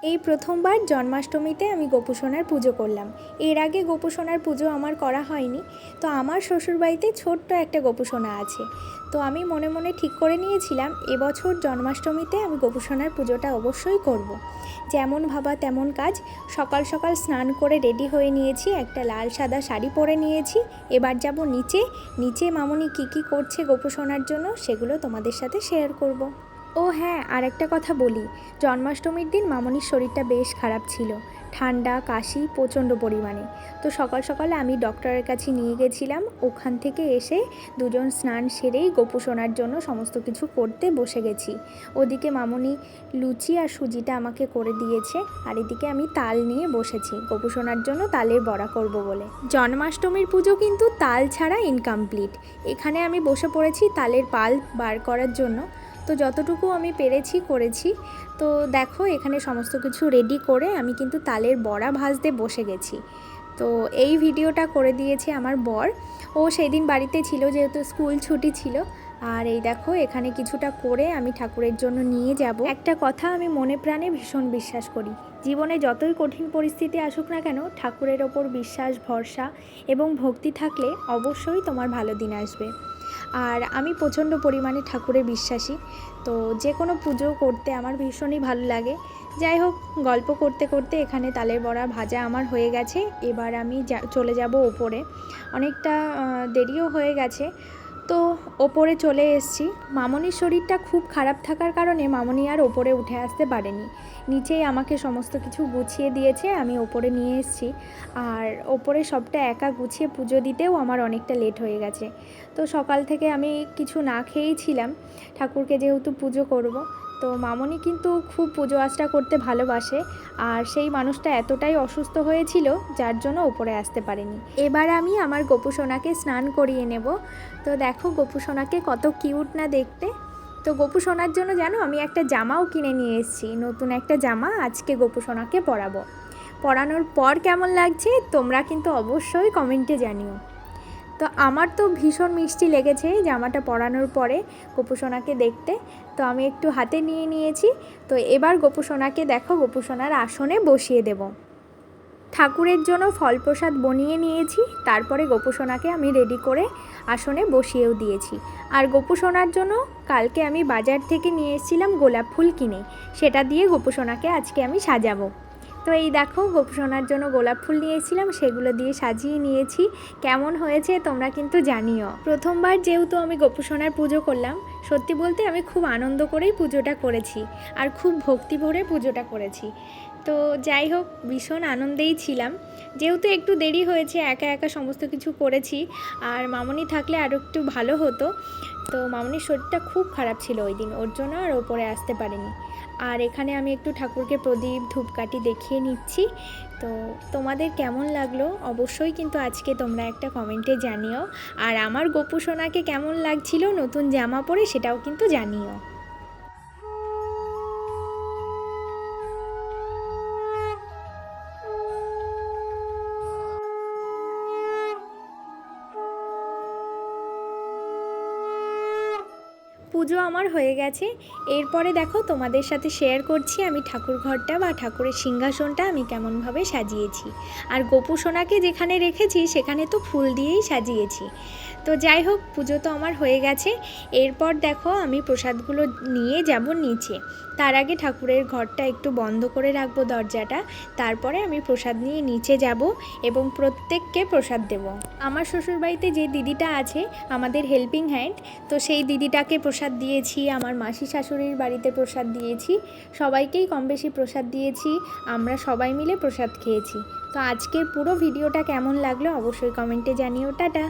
এই প্রথমবার জন্মাষ্টমীতে আমি গোপুসোনার পুজো করলাম। এর আগে গোপুসোনার পুজো আমার করা হয়নি। তো আমার শ্বশুরবাড়িতে ছোট্ট একটা গোপুসোনা আছে। তো আমি মনে মনে ঠিক করে নিয়েছিলাম এবছর জন্মাষ্টমীতে আমি গোপুসোনার পুজোটা অবশ্যই করব। যেমন ভাবা তেমন কাজ। সকাল সকাল স্নান করে রেডি হয়ে নিয়েছি, একটা লাল সাদা শাড়ি পরে নিয়েছি। এবার যাব নিচে মামুনি কী করছে গোপুসোনার জন্য সেগুলো তোমাদের সাথে শেয়ার করব। ও হ্যাঁ, আর একটা কথা বলি, জন্মাষ্টমীর দিন মামনির শরীরটা বেশ খারাপ ছিল, ঠান্ডা কাশি প্রচণ্ড পরিমাণে। তো সকাল সকালে আমি ডক্টরের কাছে নিয়ে গেছিলাম। ওখান থেকে এসে দুজন স্নান সেরেই গোপুসোনার জন্য সমস্ত কিছু করতে বসে গেছি। ওদিকে মামনি লুচি আর সুজিটা আমাকে করে দিয়েছে, আর এদিকে আমি তাল নিয়ে বসেছি গোপুসোনার জন্য তালের বড়া করব বলে। জন্মাষ্টমীর পুজো কিন্তু তাল ছাড়া ইনকমপ্লিট। এখানে আমি বসে পড়েছি তালের পাল বার করার জন্য। তো যতটুকু আমি পেরেছি করেছি। তো দেখো এখানে সমস্ত কিছু রেডি করে আমি কিন্তু তালের বড়া ভাজতে বসে গেছি। তো এই ভিডিওটা করে দিয়েছে আমার বর। ও সেদিন বাড়িতে ছিল যেহেতু স্কুল ছুটি ছিল। আর এই দেখো এখানে কিছুটা করে আমি ঠাকুরের জন্য নিয়ে যাব। একটা কথা আমি মনে প্রাণে ভীষণ বিশ্বাস করি, জীবনে যতই কঠিন পরিস্থিতি আসুক না কেন, ঠাকুরের ওপর বিশ্বাস ভরসা এবং ভক্তি থাকলে অবশ্যই তোমার ভালো দিন আসবে। আর আমি প্রচণ্ড পরিমাণে ঠাকুরে বিশ্বাসী। তো যে কোনো পুজো করতে আমার ভীষণই ভালো লাগে। যাই হোক, গল্প করতে করতে এখানে তালের বড়া ভাজা আমার হয়ে গেছে। এবার আমি চলে যাব ওপরে। অনেকটা দেরিও হয়ে গেছে। তো ওপরে চলে এসেছি। মামনির শরীরটা খুব খারাপ থাকার কারণে মামনি আর ওপরে উঠে আসতে পারেনি। নিচেই আমাকে সমস্ত কিছু গুছিয়ে দিয়েছে, আমি ওপরে নিয়ে এসেছি। আর ওপরে সবটা একা গুছিয়ে পুজো দিতেও আমার অনেকটা লেট হয়ে গেছে। তো সকাল থেকে আমি কিছু না খেয়েই ছিলাম, ঠাকুরকে যেহেতু পুজো করব। তো মামনি কিন্তু খুব পুজো আচরা করতে ভালোবাসে, আর সেই মানুষটা এতটাই অসুস্থ হয়েছিল যার জন্য ওপরে আসতে পারেনি। এবার আমি আমার গোপুসোনাকে স্নান করিয়ে নেব। তো দেখো গোপুসোনাকে কত কিউট না দেখতে। তো গোপুসোনার জন্য জানো আমি একটা জামাও কিনে নিয়ে এসেছি, নতুন একটা জামা আজকে গোপুসোনাকে পরাবো। পরানোর পর কেমন লাগছে তোমরা কিন্তু অবশ্যই কমেন্টে জানিও। তো আমার তো ভীষণ মিষ্টি লেগেছে জামাটা পরানোর পরে গোপুসোনাকে দেখতে। তো আমি একটু হাতে নিয়ে নিয়েছি। তো এবার গোপুসোনাকে দেখো গোপুসোনার আসনে বসিয়ে দেব। ঠাকুরের জন্য ফল প্রসাদ বনিয়ে নিয়েছি, তারপরে গোপুসোনাকে আমি রেডি করে আসনে বসিয়েও দিয়েছি। আর গোপুসোনার জন্য কালকে আমি বাজার থেকে নিয়ে এসেছিলাম গোলাপ ফুল কিনে, সেটা দিয়ে গোপুসোনাকে আজকে আমি সাজাবো। তো এই দেখো গোপুসোনার জন্য গোলাপ ফুল নিয়ে এসেছিলাম, সেগুলো দিয়ে সাজিয়ে নিয়েছি। কেমন হয়েছে তোমরা কিন্তু জানিও। প্রথমবার যেহেতু আমি গোপুসোনার পুজো করলাম, সত্যি বলতে আমি খুব আনন্দ করেই পুজোটা করেছি, আর খুব ভক্তি ভরে পুজোটা করেছি। তো যাই হোক, ভীষণ আনন্দেই ছিলাম। যেহেতু একটু দেরি হয়েছে, একা একা সমস্ত কিছু করেছি, আর মামনি থাকলে আরও একটু ভালো হতো। তো মামনির শরীরটা খুব খারাপ ছিল ওই দিন, ওর জন্য আর ওপরে আসতে পারিনি। আর এখানে আমি একটু ঠাকুরকে প্রদীপ ধূপকাঠি দেখিয়ে নিচ্ছি। তো তোমাদের কেমন লাগলো অবশ্যই কিন্তু আজকে তোমরা একটা কমেন্টে জানিও। আর আমার গোপুসোনাকে কেমন লাগছিল নতুন জামা পরে সেটাও কিন্তু জানিও। পুজো আমার হয়ে গেছে। এরপরে দেখো তোমাদের সাথে শেয়ার করছি আমি ঠাকুর ঘরটা বা ঠাকুরের সিংহাসনটা আমি কেমনভাবে সাজিয়েছি। আর গোপুসোনাকে যেখানে রেখেছি সেখানে তো ফুল দিয়েই সাজিয়েছি। তো যাই হোক, পুজো তো আমার হয়ে গেছে। এরপর দেখো আমি প্রসাদগুলো নিয়ে যাব নিচে। তার আগে ঠাকুরের ঘরটা একটু বন্ধ করে রাখবো দরজাটা, তারপরে আমি প্রসাদ নিয়ে নিচে যাব এবং প্রত্যেককে প্রসাদ দেব। আমার শ্বশুরবাড়িতে যে দিদিটা আছে আমাদের হেল্পিং হ্যান্ড, তো সেই দিদিটাকে প্রসাদ দিয়েছি, আমার মাসি শাশুড়ির বাড়িতে প্রসাদ দিয়েছি, সবাইকেই কম বেশি প্রসাদ দিয়েছি। আমরা সবাই মিলে প্রসাদ খেয়েছি। তো আজকের পুরো ভিডিওটা কেমন লাগলো অবশ্যই কমেন্টে জানিও। টাটা।